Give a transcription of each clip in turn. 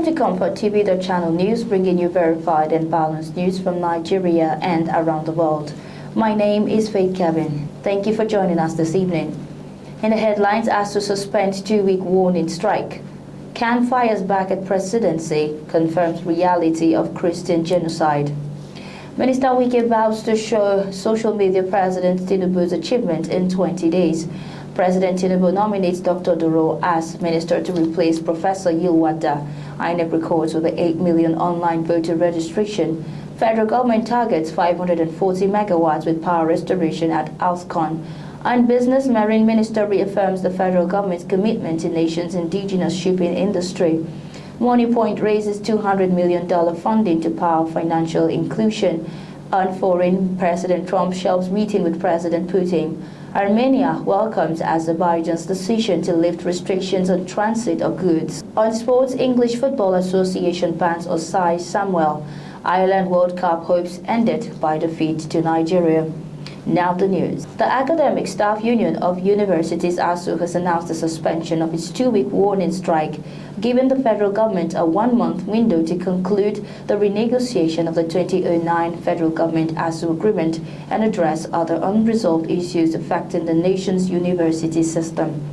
to ComfortTV.channel news, bringing you verified and balanced news from Nigeria and around the world. My name is Faith Kevin. Thank you for joining us this evening. In the headlines, as to suspend 2-week warning strike. Can fires back at presidency, confirms reality of Christian genocide. Minister Wike vows to show social media President Tinubu's achievement in 20 days. President Tinubu nominates Dr. Duro as minister to replace Professor Yilwada. INEC records with the 8 million online voter registration. Federal government targets 540 megawatts with power restoration at Alscon. And Business Marine Minister reaffirms the federal government's commitment to nation's indigenous shipping industry. Money Point raises $200 million funding to power financial inclusion. On foreign, President Trump shelves meeting with President Putin. Armenia welcomes Azerbaijan's decision to lift restrictions on transit of goods. On sports, English Football Association bans Osai Samuel. Ireland World Cup hopes ended by defeat to Nigeria. Now the news. The Academic Staff Union of Universities ASU has announced the suspension of its 2-week warning strike, giving the federal government a 1-month window to conclude the renegotiation of the 2009 federal government ASU agreement and address other unresolved issues affecting the nation's university system.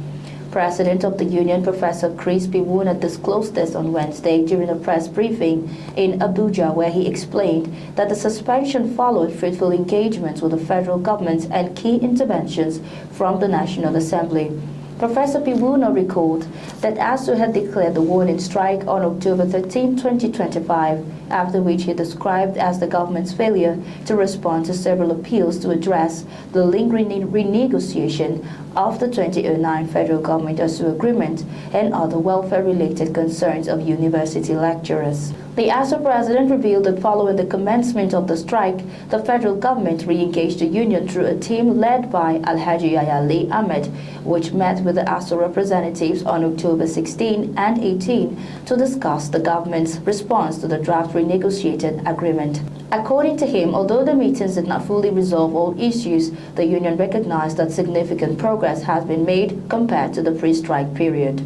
President of the union, Professor Chris Piwuna, disclosed this on Wednesday during a press briefing in Abuja, where he explained that the suspension followed fruitful engagements with the federal government and key interventions from the National Assembly. Professor Piwuna recalled that ASU had declared the warning strike on October 13, 2025, after which he described as the government's failure to respond to several appeals to address the lingering renegotiation of the 2009 federal government ASU agreement and other welfare-related concerns of university lecturers. The ASU president revealed that following the commencement of the strike, the federal government re-engaged the union through a team led by Alhaji Ayale Ahmed, which met with the ASU representatives on October 16 and 18 to discuss the government's response to the draft renegotiated agreement. According to him, although the meetings did not fully resolve all issues, the union recognized that significant progress has been made compared to the pre-strike period.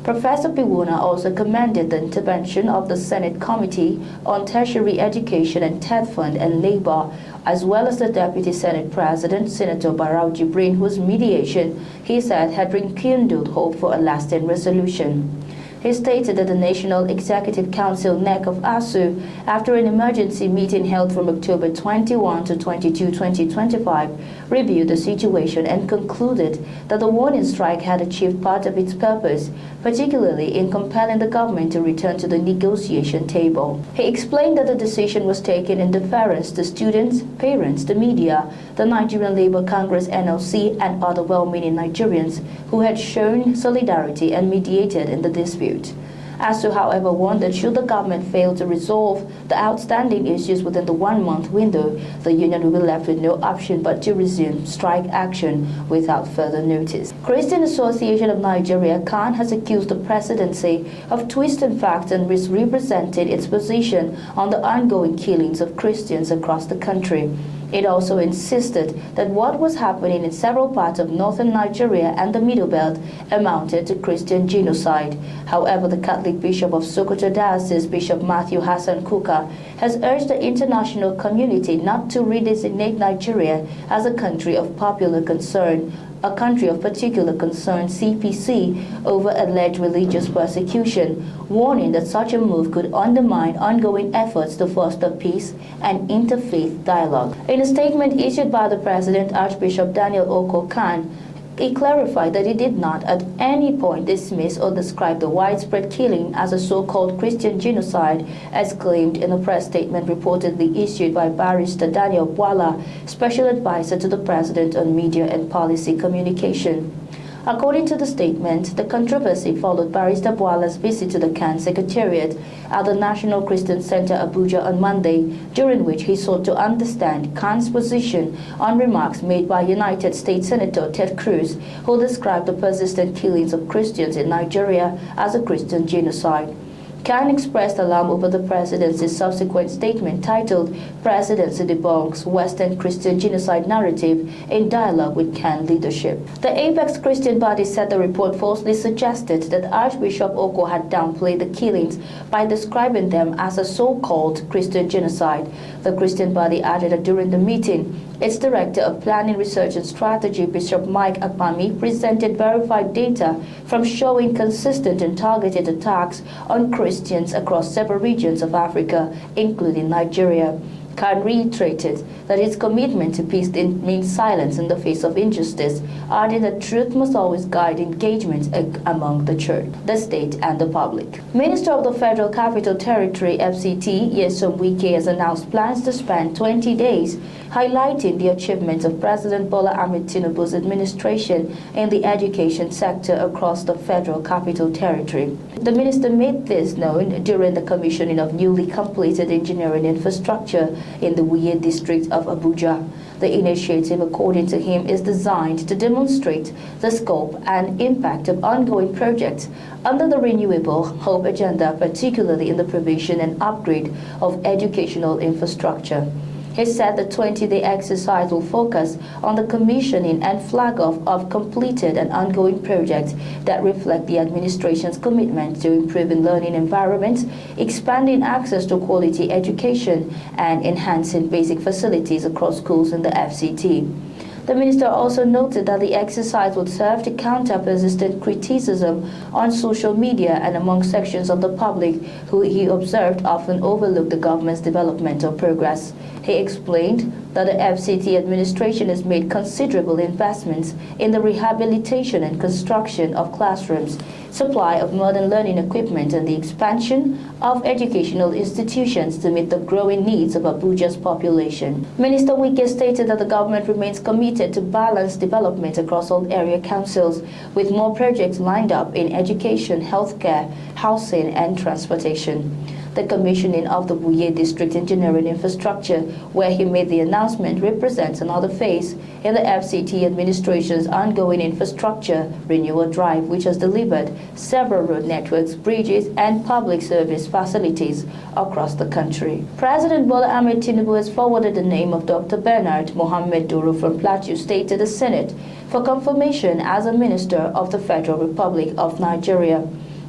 Professor Piwuna also commended the intervention of the Senate Committee on Tertiary Education and TED Fund and Labor, as well as the Deputy Senate President, Senator Barau Jibrin, whose mediation, he said, had rekindled hope for a lasting resolution. He stated that the National Executive Council (NEC) of ASU, after an emergency meeting held from October 21 to 22, 2025, reviewed the situation and concluded that the warning strike had achieved part of its purpose, particularly in compelling the government to return to the negotiation table. He explained that the decision was taken in deference to students, parents, the media, the Nigerian Labour Congress (NLC), and other well-meaning Nigerians who had shown solidarity and mediated in the dispute. ASU, however, warned that should the government fail to resolve the outstanding issues within the 1-month window, the union will be left with no option but to resume strike action without further notice. Christian Association of Nigeria (CAN) has accused the presidency of twisting facts and misrepresenting its position on the ongoing killings of Christians across the country. It also insisted that what was happening in several parts of northern Nigeria and the Middle Belt amounted to Christian genocide. However, the Catholic Bishop of Sokoto Diocese, Bishop Matthew Hassan Kuka, has urged the international community not to redesignate Nigeria as a country of popular concern, a country of particular concern (CPC) over alleged religious persecution, warning that such a move could undermine ongoing efforts to foster peace and interfaith dialogue. In a statement issued by the President, Archbishop Daniel Oko Khan, he clarified that he did not at any point dismiss or describe the widespread killing as a so-called Christian genocide, as claimed in a press statement reportedly issued by Barrister Daniel Bwala, Special Advisor to the President on Media and Policy Communication. According to the statement, the controversy followed Barrister Bwala's visit to the CAN Secretariat at the National Christian Center Abuja on Monday, during which he sought to understand CAN's position on remarks made by United States Senator Ted Cruz, who described the persistent killings of Christians in Nigeria as a Christian genocide. Khan expressed alarm over the presidency's subsequent statement titled "Presidency Debunks Western Christian Genocide Narrative in Dialogue with Khan Leadership." The apex Christian body said the report falsely suggested that Archbishop Oko had downplayed the killings by describing them as a so-called Christian genocide. The Christian body added that during the meeting, its Director of Planning, Research and Strategy, Bishop Mike Akpami, presented verified data from showing consistent and targeted attacks on Christians across several regions of Africa, including Nigeria. Khan reiterated that its commitment to peace didn't mean silence in the face of injustice, adding that truth must always guide engagement among the church, the state, and the public. Minister of the Federal Capital Territory, FCT, Nyesom Wike, has announced plans to spend 20 days highlighting the achievements of President Bola Ahmed Tinubu's administration in the education sector across the Federal Capital Territory. The minister made this known during the commissioning of newly completed engineering infrastructure in the Wuye district of Abuja. The initiative, according to him, is designed to demonstrate the scope and impact of ongoing projects under the Renewable Hope agenda, particularly in the provision and upgrade of educational infrastructure. He said the 20-day exercise will focus on the commissioning and flag-off of completed and ongoing projects that reflect the administration's commitment to improving learning environments, expanding access to quality education, and enhancing basic facilities across schools in the FCT. The minister also noted that the exercise would serve to counter persistent criticism on social media and among sections of the public who he observed often overlook the government's developmental progress. He explained that the FCT administration has made considerable investments in the rehabilitation and construction of classrooms, supply of modern learning equipment, and the expansion of educational institutions to meet the growing needs of Abuja's population. Minister Wike stated that the government remains committed to balanced development across all area councils, with more projects lined up in education, healthcare, housing, and transportation. The commissioning of the Wuye District Engineering Infrastructure, where he made the announcement, represents another phase in the FCT administration's ongoing infrastructure renewal drive, which has delivered several road networks, bridges, and public service facilities across the country. President Bola Ahmed Tinubu has forwarded the name of Dr. Bernard Mohammed Duru from Plateau State to the Senate for confirmation as a Minister of the Federal Republic of Nigeria.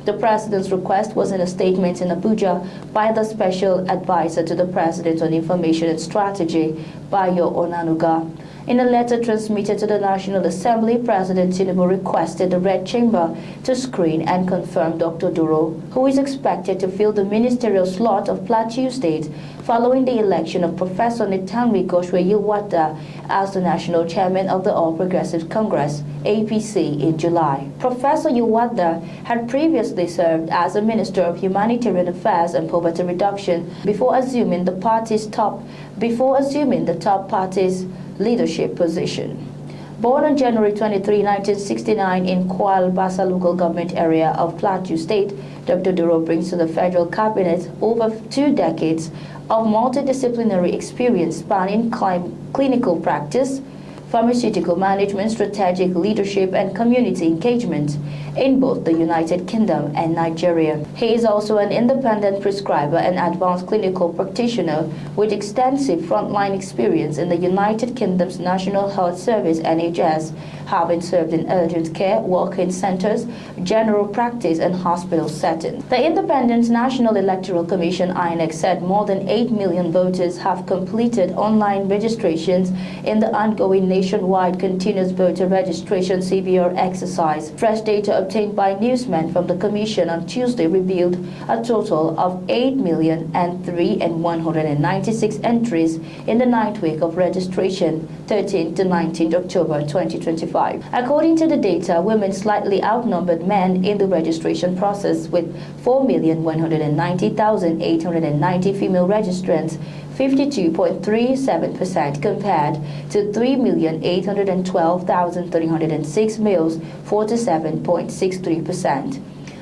The president's request was in a statement in Abuja by the Special Advisor to the President on Information and Strategy, Bayo Onanuga. In a letter transmitted to the National Assembly, President Tinubu requested the Red Chamber to screen and confirm Dr. Duro, who is expected to fill the ministerial slot of Plateau State following the election of Professor Nitanwi Goshwe Yilwata as the National Chairman of the All Progressive Congress, APC, in July. Professor Yilwata had previously served as a Minister of Humanitarian Affairs and Poverty Reduction before assuming the top party's leadership position. Born on January 23, 1969 in Kwal Bassa local government area of Plateau State, Dr. Duro brings to the federal cabinet over 2 decades of multidisciplinary experience spanning clinical practice, pharmaceutical management, strategic leadership, and community engagement in both the United Kingdom and Nigeria. He is also an independent prescriber and advanced clinical practitioner with extensive frontline experience in the United Kingdom's National Health Service (NHS), having served in urgent care, walk-in centers, general practice, and hospital settings. The Independent National Electoral Commission (INEC) said more than 8 million voters have completed online registrations in the ongoing nationwide continuous voter registration (CVR) exercise. Fresh data obtained by newsmen from the Commission on Tuesday revealed a total of 8,003,196 entries in the 9th week of registration, 13th to 19th October 2025. According to the data, women slightly outnumbered men in the registration process, with 4,190,890 female registrants, 52.37% compared to 3,812,306 males, 47.63%.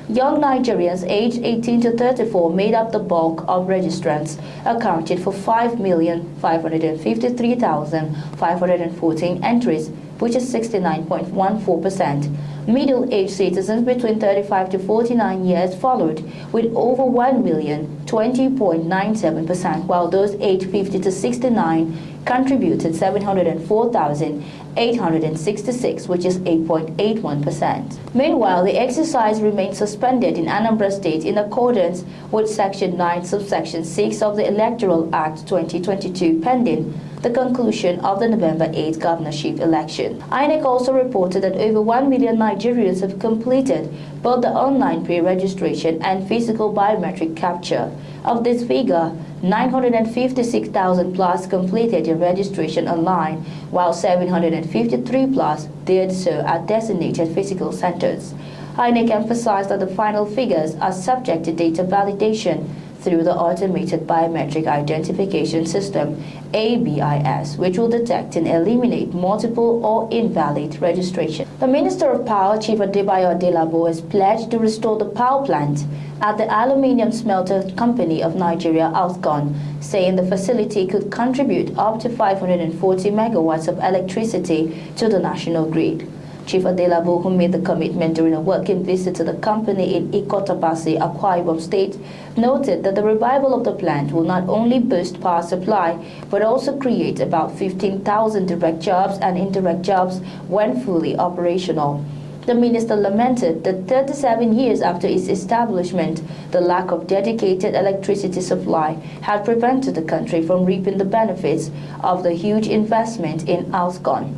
Young Nigerians aged 18 to 34 made up the bulk of registrants, accounted for 5,553,514 entries, which is 69.14%. Middle-aged citizens between 35 to 49 years followed with over 1 million, 20.97%, while those aged 50 to 69 contributed 704,866, which is 8.81%. Meanwhile, the exercise remains suspended in Anambra State in accordance with Section 9, Subsection 6 of the Electoral Act 2022, pending the conclusion of the November 8 governorship election. INEC also reported that over 1 million Nigerians have completed both the online pre-registration and physical biometric capture. Of this figure, 956,000 plus completed their registration online, while 753 plus did so at designated physical centers. INEC emphasized that the final figures are subject to data validation through the Automated Biometric Identification System, ABIS, which will detect and eliminate multiple or invalid registration. The Minister of Power, Chief Adebayo Adelabo, has pledged to restore the power plant at the Aluminium Smelter Company of Nigeria, Alsgon, saying the facility could contribute up to 540 megawatts of electricity to the national grid. Chief Adelabo, who made the commitment during a working visit to the company in Ikotabasi, Akwa Ibom State, noted that the revival of the plant will not only boost power supply, but also create about 15,000 direct jobs and indirect jobs when fully operational. The minister lamented that 37 years after its establishment, the lack of dedicated electricity supply had prevented the country from reaping the benefits of the huge investment in Alsgon.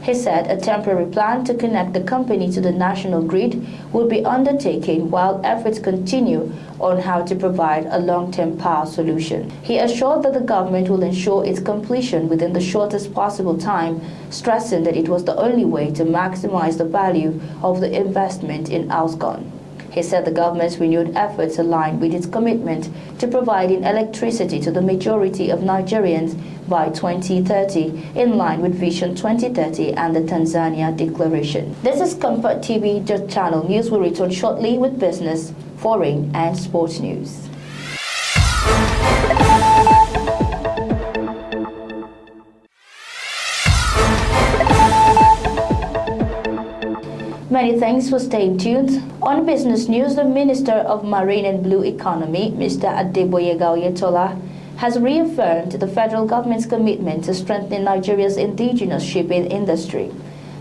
He said a temporary plan to connect the company to the national grid would be undertaken while efforts continue on how to provide a long-term power solution. He assured that the government will ensure its completion within the shortest possible time, stressing that it was the only way to maximize the value of the investment in Alsgon. He said the government's renewed efforts align with its commitment to providing electricity to the majority of Nigerians by 2030, in line with Vision 2030 and the Tanzania Declaration. This is ComfortTV.channel news. Will return shortly with business, foreign, and sports news. Many thanks for staying tuned. On business news, the Minister of Marine and Blue Economy, Mr. Adeboyega Oyetola, has reaffirmed the federal government's commitment to strengthening Nigeria's indigenous shipping industry.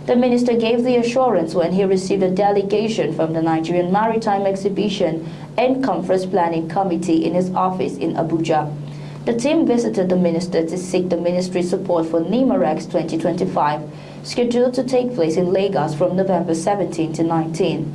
The minister gave the assurance when he received a delegation from the Nigerian Maritime Exhibition and Conference Planning Committee in his office in Abuja. The team visited the minister to seek the ministry's support for NIMAREX 2025, scheduled to take place in Lagos from November 17 to 19.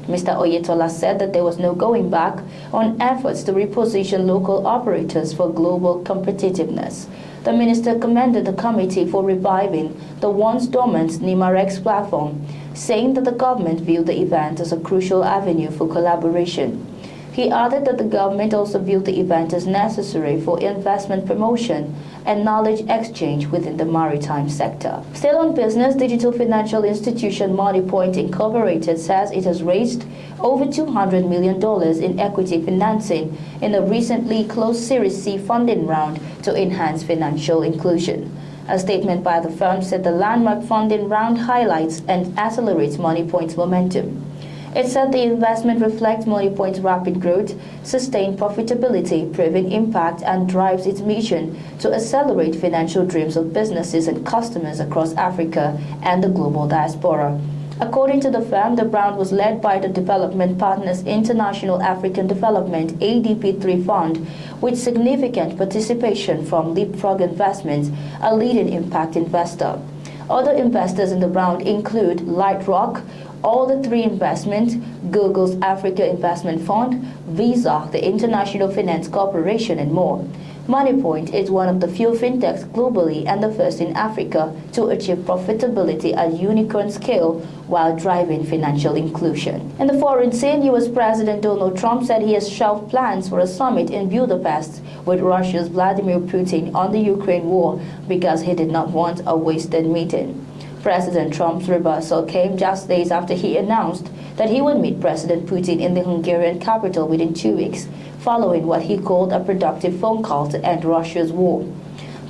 Mr. Oyetola said that there was no going back on efforts to reposition local operators for global competitiveness. The minister commended the committee for reviving the once dormant NIMAREX platform, saying that the government viewed the event as a crucial avenue for collaboration. He added that the government also viewed the event as necessary for investment promotion and knowledge exchange within the maritime sector. Still on business, digital financial institution MoneyPoint Incorporated says it has raised over $200 million in equity financing in a recently closed Series C funding round to enhance financial inclusion. A statement by the firm said the landmark funding round highlights and accelerates MoneyPoint's momentum. It said the investment reflects MoneyPoint's rapid growth, sustained profitability, proven impact, and drives its mission to accelerate financial dreams of businesses and customers across Africa and the global diaspora. According to the firm, the round was led by the Development Partners International African Development ADP3 Fund, with significant participation from Leapfrog Investments, a leading impact investor. Other investors in the round include Lightrock, All the Three Investments, Google's Africa Investment Fund, Visa, the International Finance Corporation, and more. MoneyPoint is one of the few fintechs globally and the first in Africa to achieve profitability at unicorn scale while driving financial inclusion. In the foreign scene, US President Donald Trump said he has shelved plans for a summit in Budapest with Russia's Vladimir Putin on the Ukraine war because he did not want a wasted meeting. President Trump's reversal came just days after he announced that he would meet President Putin in the Hungarian capital within 2 weeks, following what he called a productive phone call to end Russia's war.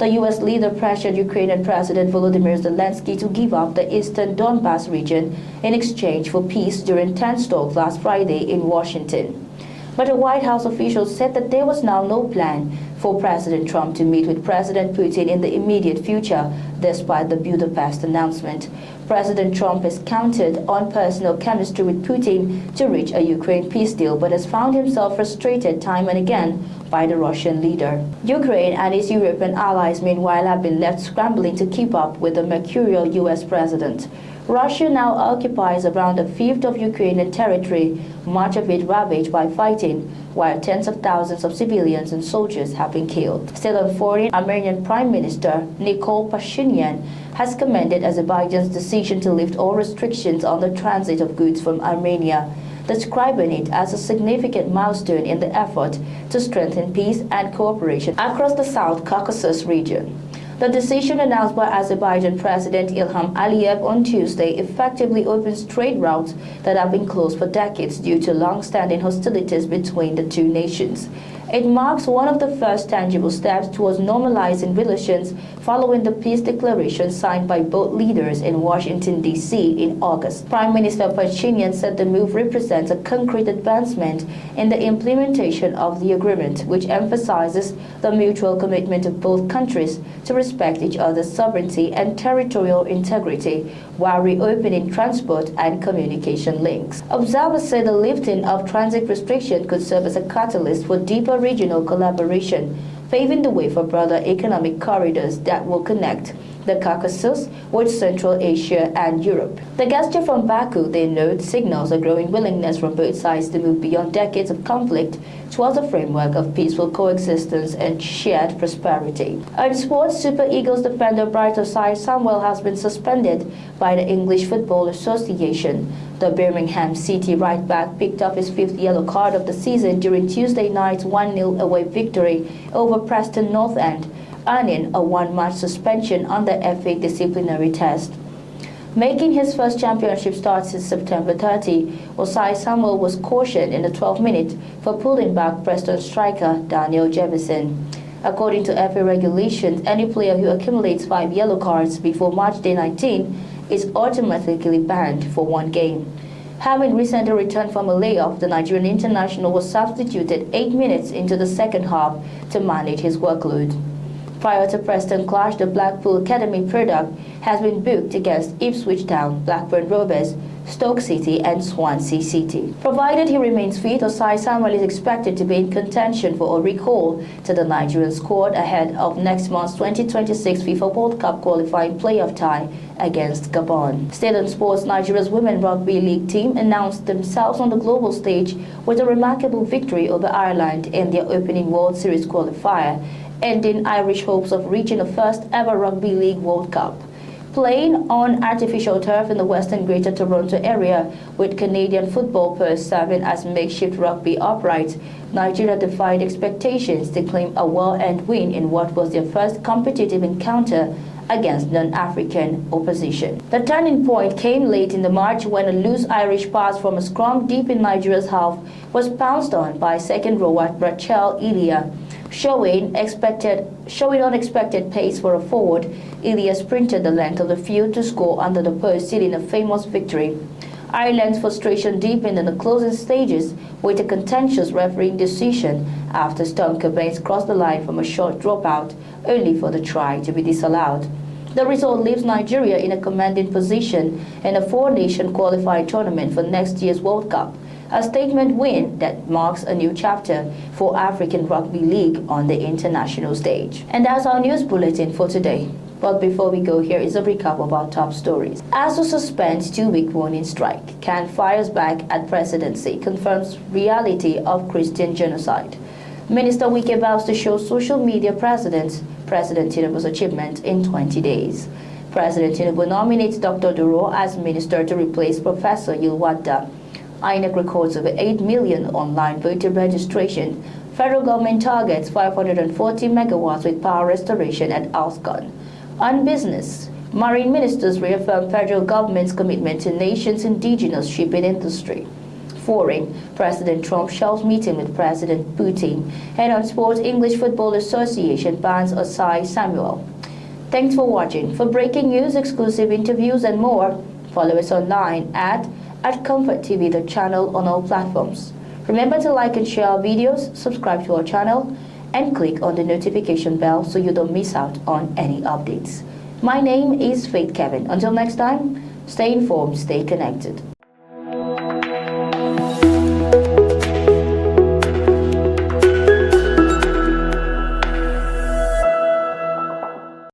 The U.S. leader pressured Ukrainian President Volodymyr Zelensky to give up the eastern Donbas region in exchange for peace during tense talks last Friday in Washington. But a White House official said that there was now no plan for President Trump to meet with President Putin in the immediate future, despite the Budapest announcement. President Trump has counted on personal chemistry with Putin to reach a Ukraine peace deal, but has found himself frustrated time and again by the Russian leader. Ukraine and its European allies, meanwhile, have been left scrambling to keep up with the mercurial U.S. president. Russia now occupies around a fifth of Ukrainian territory, much of it ravaged by fighting, while tens of thousands of civilians and soldiers have been killed. Still on foreign, Armenian Prime Minister Nikol Pashinyan has commended Azerbaijan's decision to lift all restrictions on the transit of goods from Armenia, describing it as a significant milestone in the effort to strengthen peace and cooperation across the South Caucasus region. The decision announced by Azerbaijan President Ilham Aliyev on Tuesday effectively opens trade routes that have been closed for decades due to long-standing hostilities between the two nations. It marks one of the first tangible steps towards normalizing relations following the peace declaration signed by both leaders in Washington, D.C. in August. Prime Minister Pashinyan said the move represents a concrete advancement in the implementation of the agreement, which emphasizes the mutual commitment of both countries to respect each other's sovereignty and territorial integrity while reopening transport and communication links. Observers say the lifting of transit restriction could serve as a catalyst for deeper regional collaboration, paving the way for broader economic corridors that will connect the Caucasus with Central Asia and Europe. The gesture from Baku, they note, signals a growing willingness from both sides to move beyond decades of conflict towards a framework of peaceful coexistence and shared prosperity. In sports, Super Eagles defender Brighton side Samuel has been suspended by the English Football Association. The Birmingham City right back picked up his fifth yellow card of the season during Tuesday night's 1-0 away victory over Preston North End, earning a one-match suspension on the FA disciplinary test. Making his first championship start since September 30, Osai Samuel was cautioned in the 12th minute for pulling back Preston striker Daniel Jemison. According to FA regulations, any player who accumulates 5 yellow cards before match day 19 is automatically banned for 1 game. Having recently returned from a layoff, the Nigerian international was substituted 8 minutes into the second half to manage his workload. Prior to Preston clash, the Blackpool Academy product has been booked against Ipswich Town, Blackburn Rovers, Stoke City and Swansea City. Provided he remains fit, Osai Samuel is expected to be in contention for a recall to the Nigerian squad ahead of next month's 2026 FIFA World Cup qualifying playoff tie against Gabon. Still in sports, Nigeria's Women Rugby League team announced themselves on the global stage with a remarkable victory over Ireland in their opening World Series qualifier, ending Irish hopes of reaching the first ever Rugby League World Cup. Playing on artificial turf in the western Greater Toronto area, with Canadian football players serving as makeshift rugby uprights, Nigeria defied expectations to claim a well-earned win in what was their first competitive encounter against non-African opposition. The turning point came late in the match when a loose Irish pass from a scrum deep in Nigeria's half was pounced on by second rower Rachel Ilia. Showing unexpected pace for a forward, Ilia sprinted the length of the field to score under the post, sealing a famous victory. Ireland's frustration deepened in the closing stages with a contentious refereeing decision after Storm Cobains crossed the line from a short dropout, only for the try to be disallowed. The result leaves Nigeria in a commanding position in a 4-nation qualifying tournament for next year's World Cup, a statement win that marks a new chapter for African Rugby League on the international stage. And that's our news bulletin for today. But before we go, here is a recap of our top stories. ASU suspends 2-week warning strike. Khan fires back at presidency, confirms reality of Christian genocide. Minister Wike vows to show social media President Tinubu's achievement in 20 days. President Tinubu nominates Dr. Duro as minister to replace Professor Yilwada. INEC records over 8 million online voter registration. Federal government targets 540 megawatts with power restoration at Alscon. On business, marine ministers reaffirm federal government's commitment to nation's indigenous shipping industry. Foreign, President Trump shelves meeting with President Putin. And on sport, English Football Association bans Osai Samuel. Thanks for watching. For breaking news, exclusive interviews and more, follow us online at ComfortTV.channel on all platforms. Remember to like and share our videos, subscribe to our channel, and click on the notification bell so you don't miss out on any updates. My name is Faith Kevin. Until next time, stay informed, stay connected.